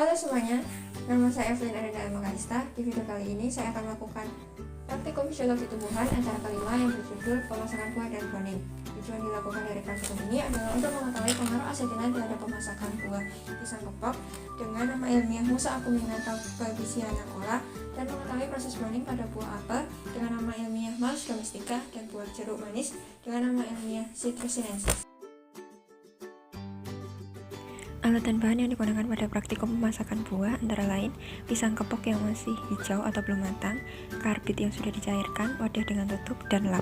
Halo semuanya, nama saya Evelyn Arenda Emangalista. Di video kali ini saya akan melakukan praktikum fisiologi tumbuhan antara kelima yang berjudul pemasakan buah dan browning. Tujuan dilakukan dari praktikum ini adalah untuk mengetahui pengaruh asetilen terhadap pemasakan buah pisang kepok dengan nama ilmiah Musa acuminata babesia cola, dan mengetahui proses browning pada buah apel dengan nama ilmiah Malus domestica dan buah jeruk manis dengan nama ilmiah Citrus sinensis. Alat dan bahan yang digunakan pada praktikum pemasakan buah antara lain pisang kepok yang masih hijau atau belum matang, karbit yang sudah dicairkan, wadah dengan tutup, dan lap.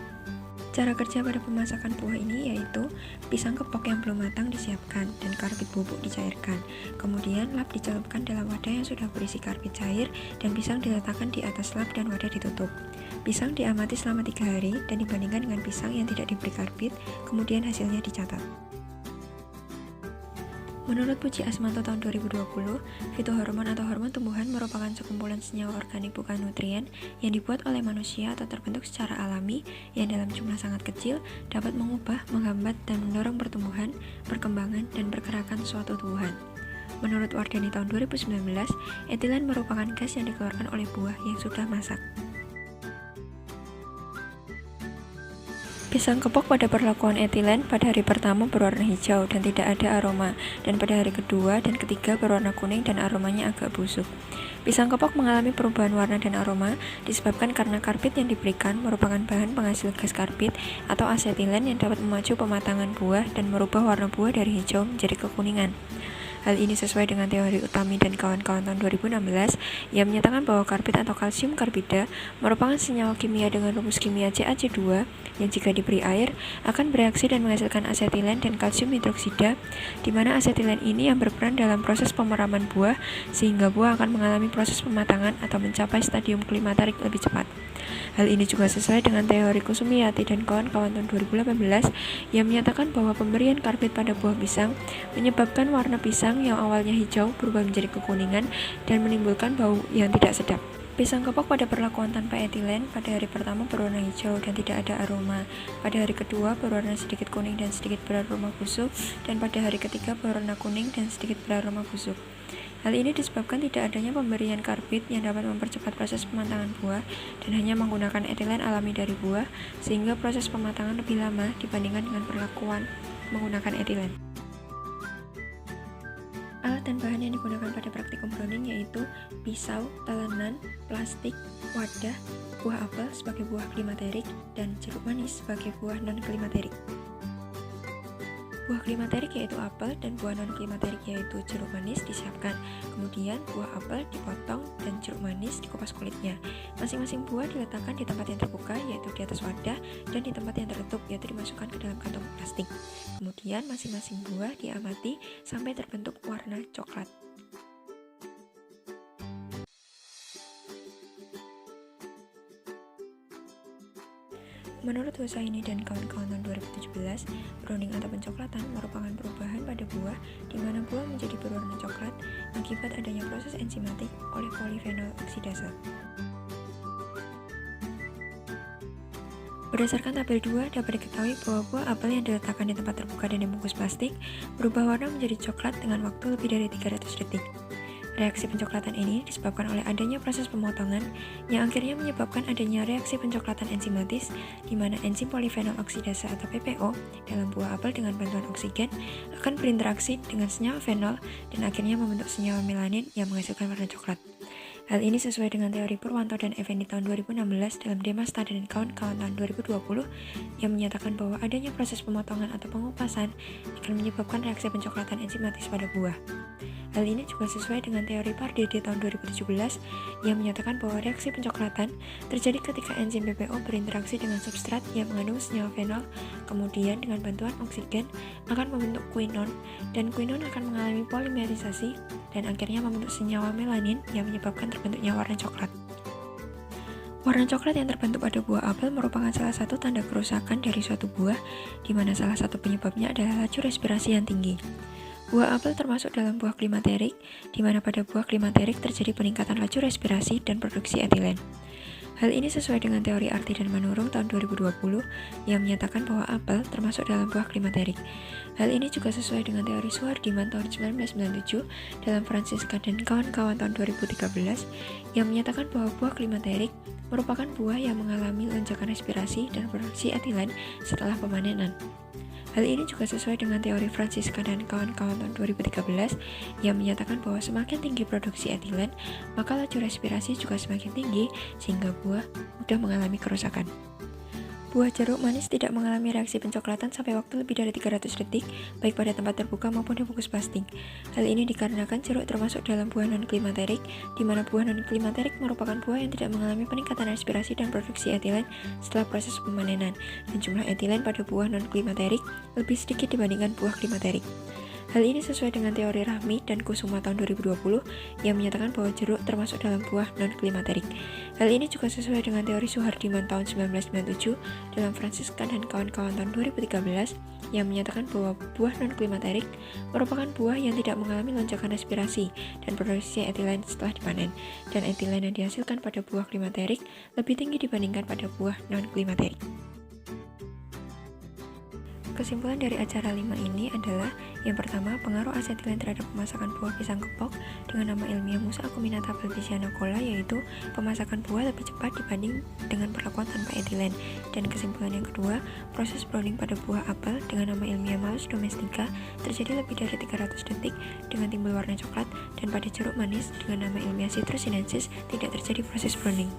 Cara kerja pada pemasakan buah ini yaitu pisang kepok yang belum matang disiapkan dan karbit bubuk dicairkan. Kemudian lap dicelupkan dalam wadah yang sudah berisi karbit cair dan pisang diletakkan di atas lap dan wadah ditutup. Pisang diamati selama 3 hari dan dibandingkan dengan pisang yang tidak diberi karbit, kemudian hasilnya dicatat. Menurut Puji Asmanto tahun 2020, fitohormon atau hormon tumbuhan merupakan sekumpulan senyawa organik bukan nutrien yang dibuat oleh manusia atau terbentuk secara alami yang dalam jumlah sangat kecil dapat mengubah, menghambat, dan mendorong pertumbuhan, perkembangan, dan pergerakan suatu tumbuhan. Menurut Wardani tahun 2019, etilen merupakan gas yang dikeluarkan oleh buah yang sudah masak. Pisang kepok pada perlakuan etilen pada hari pertama berwarna hijau dan tidak ada aroma, dan pada hari kedua dan ketiga berwarna kuning dan aromanya agak busuk. Pisang kepok mengalami perubahan warna dan aroma disebabkan karena karbit yang diberikan merupakan bahan penghasil gas karbit atau asetilen yang dapat memacu pematangan buah dan merubah warna buah dari hijau menjadi kekuningan. Hal ini sesuai dengan teori Utami dan kawan-kawan tahun 2016 yang menyatakan bahwa karbit atau kalsium karbida merupakan senyawa kimia dengan rumus kimia CaC2 yang jika diberi air akan bereaksi dan menghasilkan asetilen dan kalsium hidroksida, di mana asetilen ini yang berperan dalam proses pemeraman buah sehingga buah akan mengalami proses pematangan atau mencapai stadium klimaterik lebih cepat. Hal ini juga sesuai dengan teori Kusumiyati dan kawan-kawan tahun 2018 yang menyatakan bahwa pemberian karbit pada buah pisang menyebabkan warna pisang yang awalnya hijau berubah menjadi kekuningan dan menimbulkan bau yang tidak sedap. Pisang kepok pada perlakuan tanpa etilen pada hari pertama berwarna hijau dan tidak ada aroma, pada hari kedua berwarna sedikit kuning dan sedikit beraroma busuk, dan pada hari ketiga berwarna kuning dan sedikit beraroma busuk. Hal ini disebabkan tidak adanya pemberian karbit yang dapat mempercepat proses pematangan buah dan hanya menggunakan etilen alami dari buah, sehingga proses pematangan lebih lama dibandingkan dengan perlakuan menggunakan etilen. Alat dan bahan yang digunakan pada praktikum browning yaitu pisau, talenan, plastik, wadah, buah apel sebagai buah klimaterik, dan jeruk manis sebagai buah non-klimaterik. Buah klimaterik yaitu apel dan buah non-klimaterik yaitu jeruk manis disiapkan. Kemudian buah apel dipotong dan jeruk manis dikupas kulitnya. Masing-masing buah diletakkan di tempat yang terbuka yaitu di atas wadah dan di tempat yang tertutup yaitu dimasukkan ke dalam kantong plastik. Kemudian masing-masing buah diamati sampai terbentuk warna coklat. Menurut Husaini dan kawan-kawan tahun 2017, browning atau pencoklatan merupakan perubahan pada buah di mana buah menjadi berwarna coklat akibat adanya proses enzimatik oleh polifenol oksidase. Berdasarkan tabel 2, dapat diketahui bahwa buah apel yang diletakkan di tempat terbuka dan dibungkus plastik berubah warna menjadi coklat dengan waktu lebih dari 300 detik. Reaksi pencoklatan ini disebabkan oleh adanya proses pemotongan yang akhirnya menyebabkan adanya reaksi pencoklatan enzimatis di mana enzim polifenol oksidase atau PPO dalam buah apel dengan bantuan oksigen akan berinteraksi dengan senyawa fenol dan akhirnya membentuk senyawa melanin yang menghasilkan warna coklat. Hal ini sesuai dengan teori Purwanto dan Effendi tahun 2016 dalam Demasta dan kawan-kawan tahun 2020 yang menyatakan bahwa adanya proses pemotongan atau pengupasan akan menyebabkan reaksi pencoklatan enzimatis pada buah. Hal ini juga sesuai dengan teori Pardede tahun 2017 yang menyatakan bahwa reaksi pencoklatan terjadi ketika enzim PPO berinteraksi dengan substrat yang mengandung senyawa fenol, kemudian dengan bantuan oksigen akan membentuk quinon, dan quinon akan mengalami polimerisasi dan akhirnya membentuk senyawa melanin yang menyebabkan terbentuknya warna coklat. Warna coklat yang terbentuk pada buah apel merupakan salah satu tanda kerusakan dari suatu buah, di mana salah satu penyebabnya adalah laju respirasi yang tinggi. Buah apel termasuk dalam buah klimaterik, di mana pada buah klimaterik terjadi peningkatan laju respirasi dan produksi etilen. Hal ini sesuai dengan teori Arti dan Manurung tahun 2020 yang menyatakan bahwa apel termasuk dalam buah klimaterik. Hal ini juga sesuai dengan teori Suhardiman tahun 1997 dalam Francisca dan kawan-kawan tahun 2013 yang menyatakan bahwa buah klimaterik merupakan buah yang mengalami lonjakan respirasi dan produksi etilen setelah pemanenan. Hal ini juga sesuai dengan teori Francisca dan kawan-kawan tahun 2013 yang menyatakan bahwa semakin tinggi produksi etilen, maka laju respirasi juga semakin tinggi sehingga buah mudah mengalami kerusakan. Buah jeruk manis tidak mengalami reaksi pencoklatan sampai waktu lebih dari 300 detik, baik pada tempat terbuka maupun dibungkus plastik. Hal ini dikarenakan jeruk termasuk dalam buah non-klimaterik, di mana buah non-klimaterik merupakan buah yang tidak mengalami peningkatan respirasi dan produksi etilen setelah proses pemanenan, dan jumlah etilen pada buah non-klimaterik lebih sedikit dibandingkan buah klimaterik. Hal ini sesuai dengan teori Rahmi dan Kusuma tahun 2020 yang menyatakan bahwa jeruk termasuk dalam buah non-klimaterik. Hal ini juga sesuai dengan teori Suhardiman tahun 1997 dalam Francisca dan kawan-kawan tahun 2013 yang menyatakan bahwa buah non-klimaterik merupakan buah yang tidak mengalami lonjakan respirasi dan produksi etilen setelah dipanen, dan etilen yang dihasilkan pada buah klimaterik lebih tinggi dibandingkan pada buah non-klimaterik. Kesimpulan dari acara 5 ini adalah yang pertama, pengaruh asetilen terhadap pemasakan buah pisang kepok dengan nama ilmiah Musa acuminata balbisiana cola, yaitu pemasakan buah lebih cepat dibanding dengan perlakuan tanpa etilen. Dan kesimpulan yang kedua, proses browning pada buah apel dengan nama ilmiah Malus domestica terjadi lebih dari 300 detik dengan timbul warna coklat, dan pada jeruk manis dengan nama ilmiah Citrus sinensis tidak terjadi proses browning.